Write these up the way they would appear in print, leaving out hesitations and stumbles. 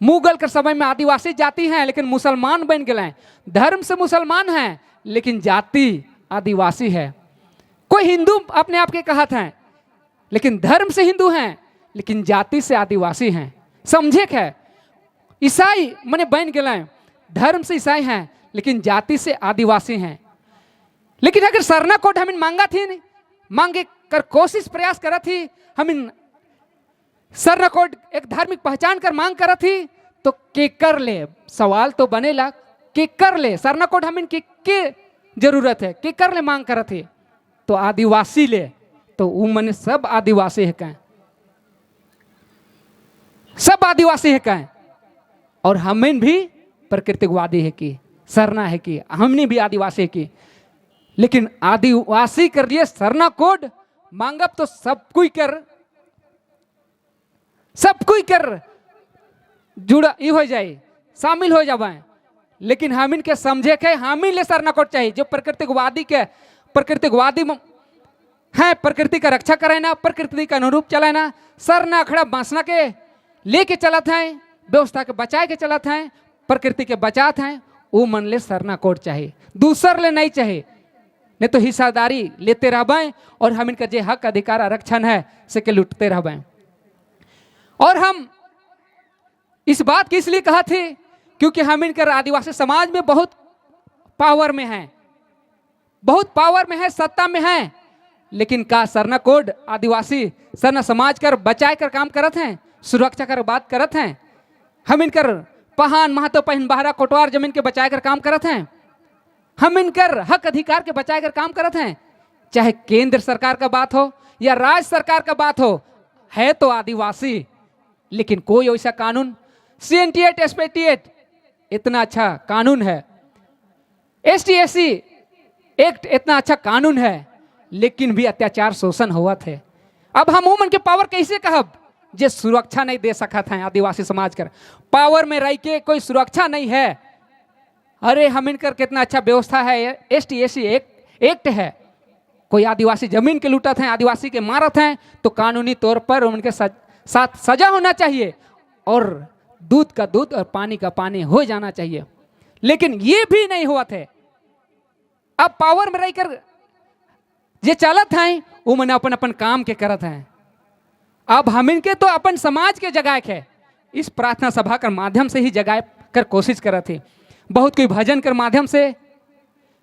मुगल के समय में आदिवासी जाति हैं लेकिन मुसलमान बन गए, धर्म से मुसलमान हैं लेकिन जाति आदिवासी है। कोई हिंदू अपने आप के कहत हैं लेकिन धर्म से हिंदू हैं लेकिन जाति से आदिवासी हैं। समझे क्या? ईसाई मने बन गए, धर्म से ईसाई हैं लेकिन जाति से आदिवासी हैं। लेकिन अगर सरना कोड हमें मांगा थी, मांगे कर कोशिश प्रयास करा थी, हमें सरना कोड एक धार्मिक पहचान कर मांग करा थी, तो के कर ले सवाल तो बनेला, के कर ले सरना कोड हमें के जरूरत है, के कर ले मांग करा थी तो आदिवासी ले, तो वो मने सब आदिवासी है कहें, सब आदिवासी है कहें। और हमें भी प्राकृतिकवादी है कि सरना है कि हमने भी आदिवासी है कि, लेकिन आदिवासी कर लिए सरना कोड मांगब तो सब कोई कर जुड़ा ई हो जाए, शामिल हो जाए। लेकिन हम इनके समझे के हम ले सरना कोड चाहिए जो प्राकृतिकवादी है, प्रकृति का रक्षा करे ना, प्रकृति का अनुरूप चलाए ना, सरना अखड़ा बांसना के लेके चलत हैं, व्यवस्था के बचाए के चलत हैं, प्रकृति के बचात हैं, वो मन ले सरना कोड चाहिए, दूसर ले नहीं चाहिए। नहीं तो हिस्सादारी लेते रहबे और हम इनका जे हक अधिकार आरक्षण है से के लुटते रहबे। और हम इस बात की इसलिए कहा थे क्योंकि हम इनकर आदिवासी समाज में बहुत पावर में हैं, बहुत पावर में है, सत्ता में है, लेकिन का सरना कोड आदिवासी सरना समाज कर बचाए कर काम करत हैं, सुरक्षा कर बात करत हैं। हम इनकर पहान महतो पहन बहरा कोटवार जमीन के बचाए कर काम करत हैं, हम इनकर हक अधिकार के बचाए कर काम करत हैं। चाहे केंद्र सरकार का बात हो या राज्य सरकार का बात हो, है तो आदिवासी, लेकिन कोई ऐसा कानून CNT 88 इतना अच्छा कानून है, ST/SC एक्ट इतना अच्छा कानून है, लेकिन भी अत्याचार शोषण हुआ थे। अब हम उमन के पावर कैसे कहब जे सुरक्षा नहीं दे सकत हैं आदिवासी समाज कर, पावर में रह के कोई सुरक्षा नहीं है। अरे हम इनकर कितना अच्छा व्यवस्था है, ST/SC एक्ट है, कोई आदिवासी जमीन के लूटत हैं, आदिवासी के मारत हैं, तो कानूनी तौर पर उनके साथ सजा होना चाहिए और दूध का दूध और पानी का पानी हो जाना चाहिए। लेकिन ये भी नहीं हुआ थे। अब पावर में रहकर जे चलत हैं वो मैंने अपन अपन काम के करत हैं। अब हम इनके तो अपन समाज के जगाए है, इस प्रार्थना सभा के माध्यम से ही जगाए कर कोशिश करत थे। बहुत कोई भजन के माध्यम से,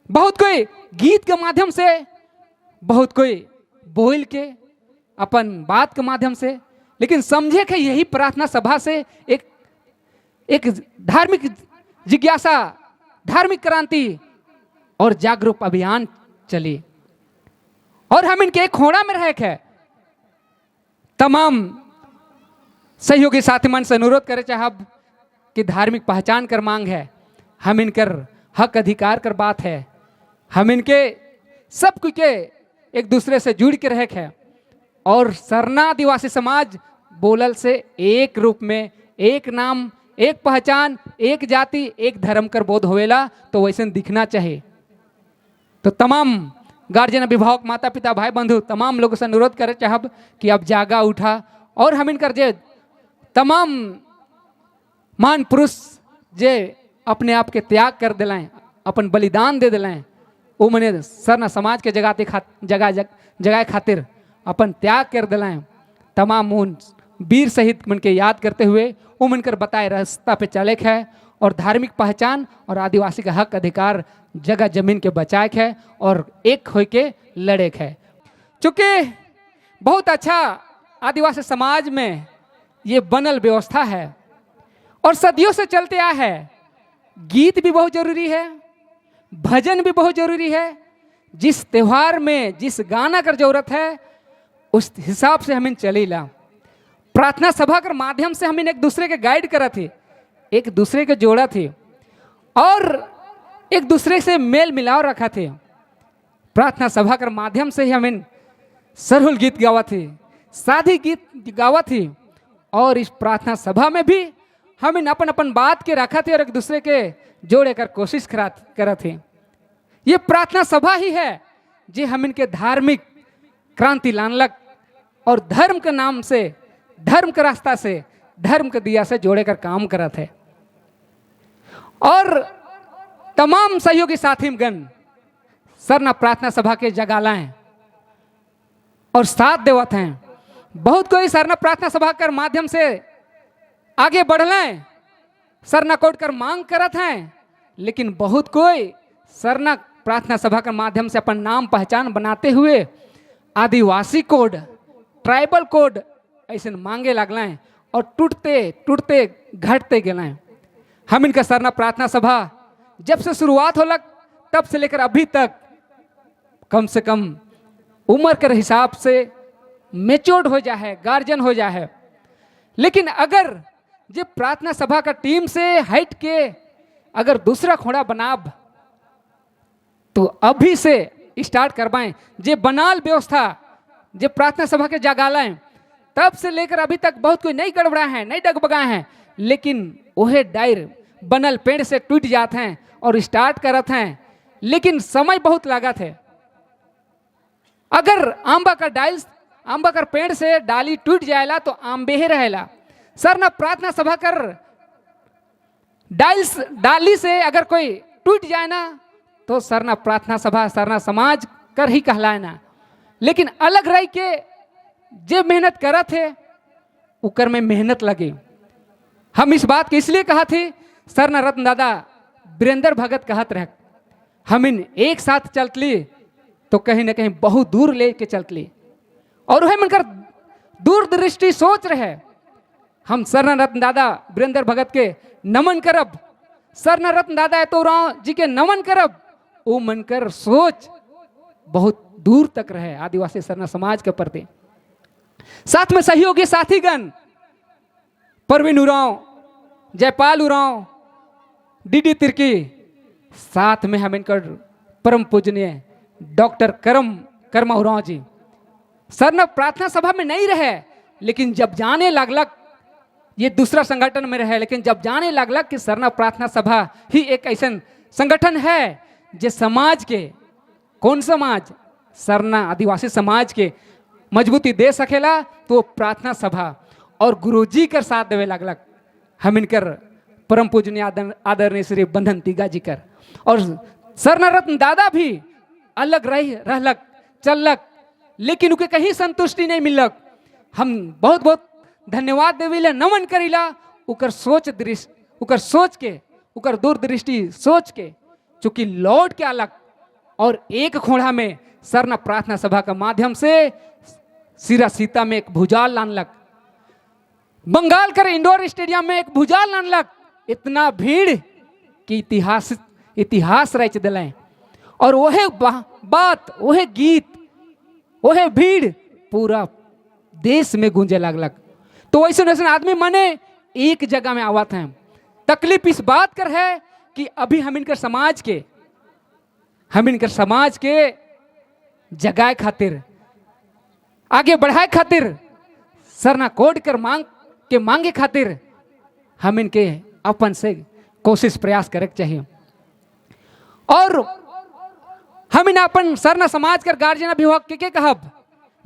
बहुत कोई गीत के माध्यम से, बहुत कोई बोल के अपन बात के माध्यम से, लेकिन समझे कि यही प्रार्थना सभा से एक धार्मिक जिज्ञासा, धार्मिक क्रांति और जागरूक अभियान चली। और हम इनके एक खोड़ा में रह के तमाम सहयोगी साथी मन से अनुरोध करे चाहब कि धार्मिक पहचान कर मांग है, हम इनकर हक अधिकार कर बात है, हम इनके सब कुछ के एक दूसरे से जुड़ के रह है। और सरना आदिवासी समाज बोलल से एक रूप में, एक नाम, एक पहचान, एक जाति, एक धर्म कर बोध होवेला, तो वैसे दिखना चाहिए। तो तमाम गार्जियन, अभिभावक, माता पिता, भाई बंधु, तमाम लोगों से अनुरोध करे चाहब कि अब जागा उठा और हम इनकर जे तमाम महान पुरुष जे अपने आप के त्याग कर दिलाएं, अपन बलिदान दे दिलाएं, वो मने सरना समाज के जगह खातिर अपन त्याग कर दिलाएं। तमाम उन वीर शहीद मन के याद करते हुए वो मनकर बताए रास्ता पे चले है और धार्मिक पहचान और आदिवासी का हक अधिकार जगह जमीन के बचाए है और एक हो के लड़े है। चूंकि बहुत अच्छा आदिवासी समाज में ये बनल व्यवस्था है और सदियों से चलते आया है। गीत भी बहुत जरूरी है, भजन भी बहुत जरूरी है, जिस त्योहार में जिस गाना कर जरूरत है उस हिसाब से हमें चलेला। प्रार्थना सभा के माध्यम से हमें एक दूसरे के गाइड करा थे, एक दूसरे के जोड़ा थे और एक दूसरे से मेल मिलाव रखा थे। प्रार्थना सभा के माध्यम से ही हमें सरहुल गीत गावा थे, साधी गीत गावा थी और इस प्रार्थना सभा में भी हमें अपन अपन बात के रखा थे और एक दूसरे के जोड़े कर कोशिश करा थे। ये प्रार्थना सभा ही है जे हम इनके धार्मिक क्रांति लानलक और धर्म के नाम से, धर्म के रास्ता से धर्म के दिया से जोड़े कर काम करत है। और तमाम सहयोगी साथी गण सरना प्रार्थना सभा के जगालाएं और साथ देवत हैं। बहुत कोई सरना प्रार्थना सभा कर माध्यम से आगे बढ़लें, सरना कोड कर मांग करत हैं, लेकिन बहुत कोई सरना प्रार्थना सभा के माध्यम से अपन नाम पहचान बनाते हुए आदिवासी कोड, ट्राइबल कोड ऐसे मांगे लगलें और टूटते टूटते घटते गए। हम इनका सरना प्रार्थना सभा जब से शुरुआत हो लग तब से लेकर अभी तक कम से कम उम्र के हिसाब से मेच्योर्ड हो जा है, गार्जियन हो जा है। लेकिन अगर जे प्रार्थना सभा का टीम से हट के अगर दूसरा खोड़ा बनाब तो अभी से स्टार्ट करवाएं। जे बनाल व्यवस्था जे प्रार्थना सभा के जगालाएं तब से लेकर अभी तक बहुत कोई नहीं गड़बड़ा है, नहीं डगबगा है, लेकिन वह डायर बनल पेड़ से टूट जाते हैं और स्टार्ट करत हैं, लेकिन समय बहुत लागत है। अगर आंबा कर पेड़ से डाली टूट जाएला तो आंबे ही रहेला। सरना प्रार्थना सभा कर डाली से अगर कोई टूट जाए ना तो सरना प्रार्थना सभा सरना समाज कर ही कहलाए ना। लेकिन अलग रह के जे मेहनत करा थे उकर में मेहनत लगे। हम इस बात को इसलिए कहा थे, सरना रत्न दादा वीरेंद्र भगत कहत रह हम इन एक साथ चलतली तो कहीं ना कहीं बहुत दूर लेके चलतली। और वह मनकर दूरदृष्टि सोच रहे। हम सरना रत्न दादा वीरेंद्र भगत के नमन करब, सरना रत्न दादा तो राव जी के नमन करब। वो मनकर सोच बहुत दूर तक रहे आदिवासी सरना समाज के प्रति। साथ में सहयोगी साथीगण परवीन उरांव, जयपाल उरांव, डीडी तिर्की, साथ में हम इनकर परम पूजनीय डॉक्टर कर्मा उरांव जी सरना प्रार्थना सभा में नहीं रहे, लेकिन जब जाने लगलक ये दूसरा संगठन में रहे, लेकिन जब जाने लगलक कि सरना प्रार्थना सभा ही एक ऐसा संगठन है जो समाज के, कौन समाज, सरना आदिवासी समाज के मजबूती दे सकेला, तो प्रार्थना सभा और गुरुजी कर साथ देवे लगलक। हम इनकर परम पूजनीय आदरणीय श्री बंधन तिगा जी कर और सरना रत्न दादा भी अलग रहलक चललक, लेकिन उनके कहीं संतुष्टि नहीं मिलक। हम बहुत बहुत धन्यवाद देविला, नमन करीला उकर सोच दृष्टि, उकर सोच के, उकर दूरदृष्टि सोच के, चूंकि लौट के अलग और एक खोड़ा में सरना प्रार्थना सभा का माध्यम से सिरा सीता में एक भुजाल लानलक, बंगाल कर इंडोर स्टेडियम में एक भुजाल लानलक। इतना भीड़ की इतिहास रच दिलाएं और वह बात, वह गीत, वह भीड़ पूरा देश में गूंजे लगलक। तो वैसे वैसे आदमी मने एक जगह में आवत हैं। तकलीफ इस बात कर है कि अभी हम इनकर समाज के जगाए खातिर, आगे बढ़ाए खातिर, सरना कोड कर मांगे खातिर हम इनके अपन से कोशिश प्रयास करे चाहिए। और हम इन अपन सरना समाज कर गार्जियन अभिभावक के कहब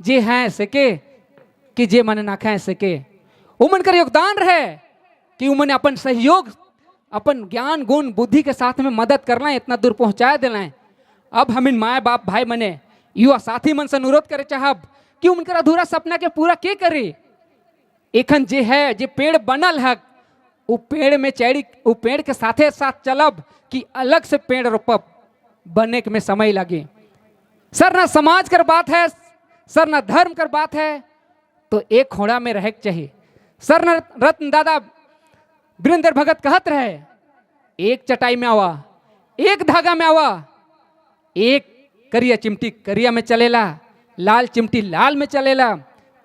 जे हैं सके कि जे मन ना खाए सके, उमन कर योगदान रहे कि उमन अपन सहयोग, अपन ज्ञान गुण बुद्धि के साथ में मदद करना, इतना दूर पहुंचाए दिलाएं। अब हम इन माए बाप भाई मने युवा साथी मन से अनुरोध करे चाहब कि उनकर अधूरा सपना के पूरा के करे। एखन जे है जे पेड़ बनल है वो पेड़ में चढ़ी, वो पेड़ के साथे साथ चलब कि अलग से पेड़ रोपब, बने में समय लगे। सरना समाज कर बात है, सरना धर्म कर बात है, तो एक खोड़ा में रह चाहिए। सरना रत्न दादा वीरेंद्र भगत कहत रहे, एक चटाई में आवा, एक धागा में आवा, एक करिया चिमटी करिया में चलेला, लाल चिमटी लाल में चलेला।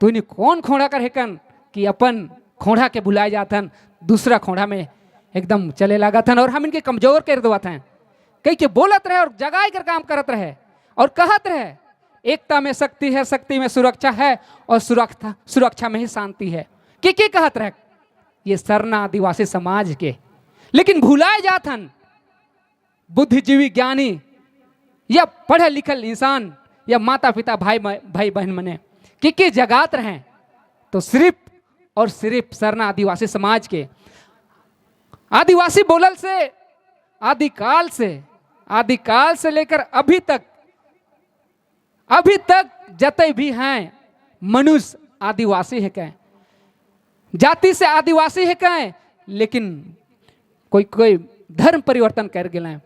तो इन्हें कौन खोड़ा कर हेकन कि अपन खोड़ा के बुलाए जातन, दूसरा खोड़ा में एकदम चले लागतन और हम इनके कमजोर कर देवतन। कई के बोलत रहे और जगाए कर काम करत रहे और कहत रहे एकता में शक्ति है, शक्ति में सुरक्षा है और सुरक्षा में ही शांति है। के कहत रहे ये सरना आदिवासी समाज के, लेकिन भुलाए जातन बुद्धिजीवी ज्ञानी या पढ़े लिखल इंसान या माता पिता भाई बहन मने के जगात रहे तो सिर्फ और सिर्फ सरना आदिवासी समाज के। आदिवासी बोलल से आदिकाल से लेकर अभी तक जते भी हैं मनुष्य आदिवासी है कहें, जाति से आदिवासी है कहें, लेकिन कोई धर्म परिवर्तन कर गए